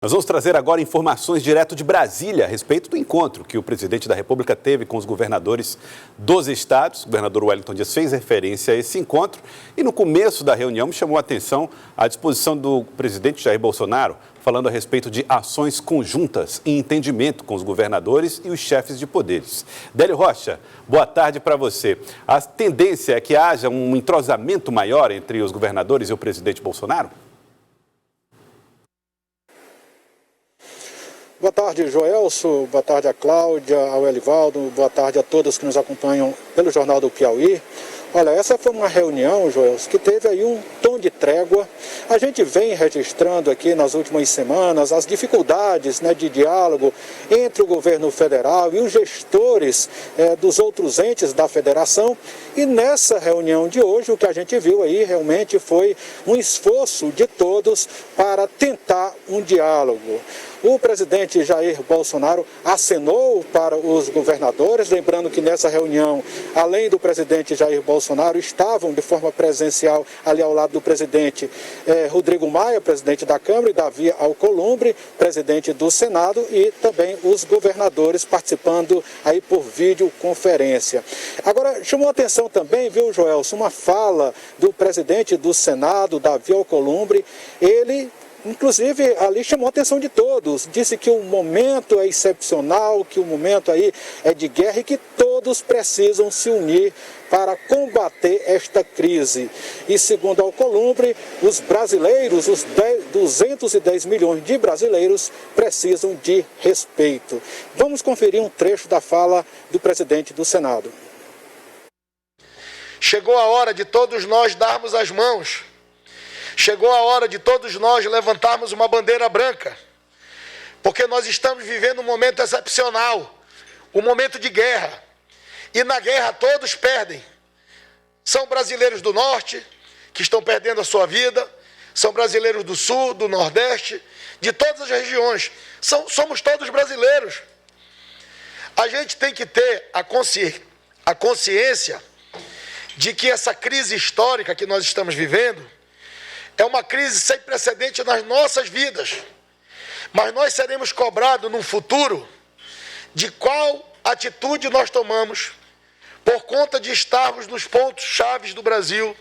Nós vamos trazer agora informações direto de Brasília a respeito do encontro que o presidente da República teve com os governadores dos estados. O governador Wellington Dias fez referência a esse encontro e no começo da reunião me chamou a atenção a disposição do presidente Jair Bolsonaro falando a respeito de ações conjuntas em entendimento com os governadores e os chefes de poderes. Délio Rocha, boa tarde para você. A tendência é que haja um entrosamento maior entre os governadores e o presidente Bolsonaro? Boa tarde, Joelso. Boa tarde a Cláudia, ao Elivaldo. Boa tarde a todos que nos acompanham pelo Jornal do Piauí. Olha, essa foi uma reunião, Joelso, que teve aí um tom de trégua. A gente vem registrando aqui nas últimas semanas as dificuldades, de diálogo entre o governo federal e os gestores dos outros entes da federação. E nessa reunião de hoje, o que a gente viu aí realmente foi um esforço de todos para tentar um diálogo. O presidente Jair Bolsonaro acenou para os governadores, lembrando que nessa reunião, além do presidente Jair Bolsonaro, estavam de forma presencial ali ao lado do presidente Rodrigo Maia, presidente da Câmara, e Davi Alcolumbre, presidente do Senado, e também os governadores participando aí por videoconferência. Agora, chamou a atenção também, viu, Joelson, uma fala do presidente do Senado, Davi Alcolumbre. Ele inclusive, ali chamou a atenção de todos, disse que o momento é excepcional, que o momento aí é de guerra e que todos precisam se unir para combater esta crise. E segundo Alcolumbre, os brasileiros, os 210 milhões de brasileiros precisam de respeito. Vamos conferir um trecho da fala do presidente do Senado. Chegou a hora de todos nós darmos as mãos. Chegou a hora de todos nós levantarmos uma bandeira branca, porque nós estamos vivendo um momento excepcional, um momento de guerra, e na guerra todos perdem. São brasileiros do norte, que estão perdendo a sua vida, são brasileiros do sul, do nordeste, de todas as regiões, somos todos brasileiros. A gente tem que ter a consciência de que essa crise histórica que nós estamos vivendo é uma crise sem precedente nas nossas vidas. Mas nós seremos cobrados no futuro de qual atitude nós tomamos por conta de estarmos nos pontos chaves do Brasil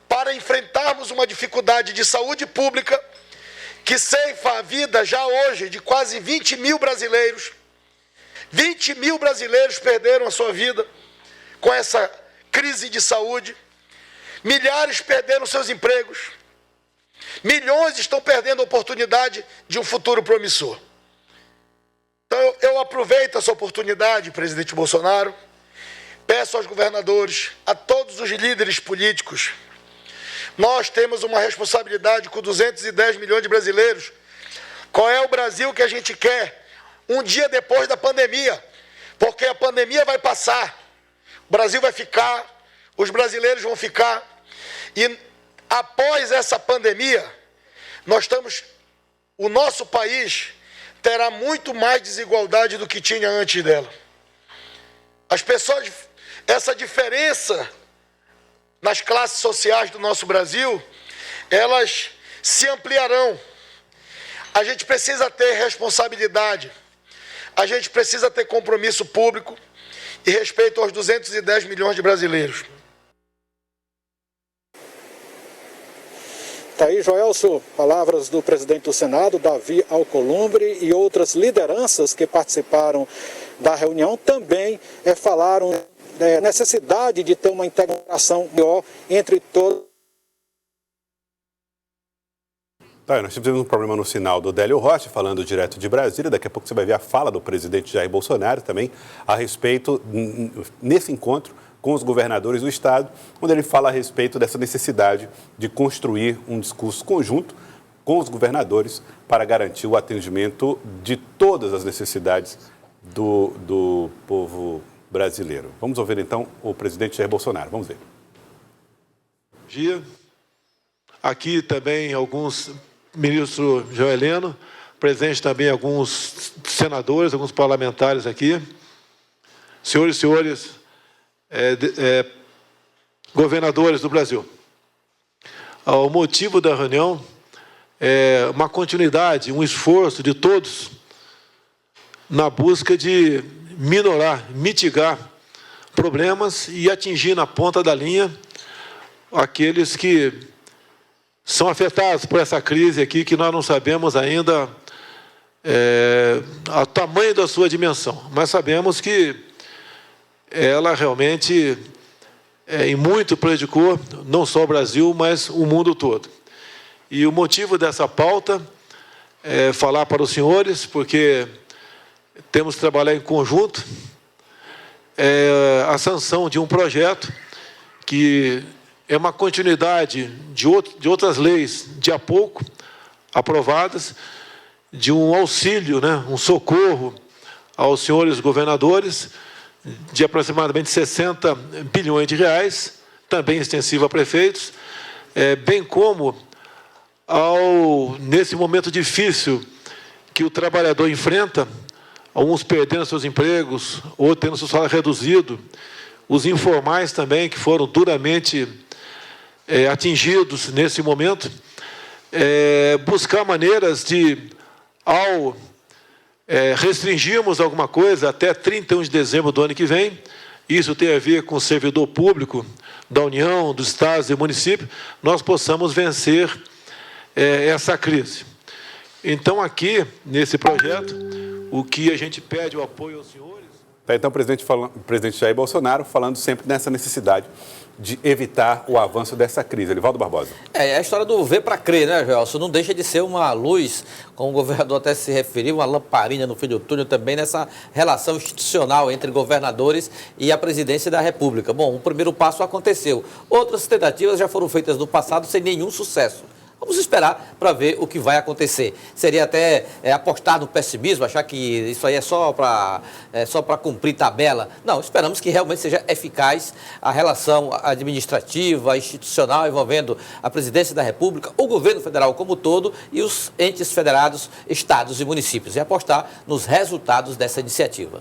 para enfrentarmos uma dificuldade de saúde pública que ceifa a vida já hoje de quase 20 mil brasileiros. 20 mil brasileiros perderam a sua vida com essa crise de saúde. Milhares perderam seus empregos. Milhões estão perdendo a oportunidade de um futuro promissor. Então eu aproveito essa oportunidade, presidente Bolsonaro, peço aos governadores, a todos os líderes políticos, nós temos uma responsabilidade com 210 milhões de brasileiros. Qual é o Brasil que a gente quer um dia depois da pandemia? Porque a pandemia vai passar, o Brasil vai ficar, os brasileiros vão ficar, e após essa pandemia, o nosso país terá muito mais desigualdade do que tinha antes dela. As pessoas, essa diferença nas classes sociais do nosso Brasil, elas se ampliarão. A gente precisa ter responsabilidade, a gente precisa ter compromisso público e respeito aos 210 milhões de brasileiros. Está aí, Joelso, palavras do presidente do Senado, Davi Alcolumbre, e outras lideranças que participaram da reunião também falaram da necessidade de ter uma integração maior entre todos. Tá, nós tivemos um problema no sinal do Délio Rocha, falando direto de Brasília. Daqui a pouco você vai ver a fala do presidente Jair Bolsonaro também a respeito, nesse encontro, com os governadores do estado, onde ele fala a respeito dessa necessidade de construir um discurso conjunto com os governadores para garantir o atendimento de todas as necessidades do povo brasileiro. Vamos ouvir então o presidente Jair Bolsonaro. Vamos ver. Bom dia. Aqui também alguns ministro Joeleno, presente também alguns senadores, alguns parlamentares aqui, senhores e senhores governadores do Brasil. O motivo da reunião uma continuidade, um esforço de todos na busca de minorar, mitigar problemas e atingir na ponta da linha aqueles que são afetados por essa crise aqui, que nós não sabemos ainda o tamanho da sua dimensão, mas sabemos que ela realmente em muito prejudicou não só o Brasil, mas o mundo todo. E o motivo dessa pauta é falar para os senhores, porque temos que trabalhar em conjunto, a sanção de um projeto que é uma continuidade de outras leis de há pouco aprovadas, de um auxílio, né, um socorro aos senhores governadores, de aproximadamente 60 bilhões de reais, também extensivo a prefeitos, bem como nesse momento difícil que o trabalhador enfrenta, alguns perdendo seus empregos, outros tendo seu salário reduzido, os informais também, que foram duramente atingidos nesse momento, buscar maneiras de, ao restringirmos alguma coisa até 31 de dezembro do ano que vem, isso tem a ver com o servidor público da União, dos estados e municípios, nós possamos vencer essa crise. Então, aqui, nesse projeto, o que a gente pede o apoio aos senhores... Então, o presidente Jair Bolsonaro falando sempre nessa necessidade de evitar o avanço dessa crise. Elivaldo Barbosa. É a história do ver para crer, né, Gelson? Não deixa de ser uma luz, como o governador até se referiu, uma lamparina no fim do túnel também nessa relação institucional entre governadores e a presidência da República. Bom, o primeiro passo aconteceu. Outras tentativas já foram feitas no passado sem nenhum sucesso. Vamos esperar para ver o que vai acontecer. Seria até apostar no pessimismo, achar que isso aí é só para cumprir tabela. Não, esperamos que realmente seja eficaz a relação administrativa, institucional, envolvendo a presidência da República, o governo federal como um todo e os entes federados, estados e municípios. E apostar nos resultados dessa iniciativa.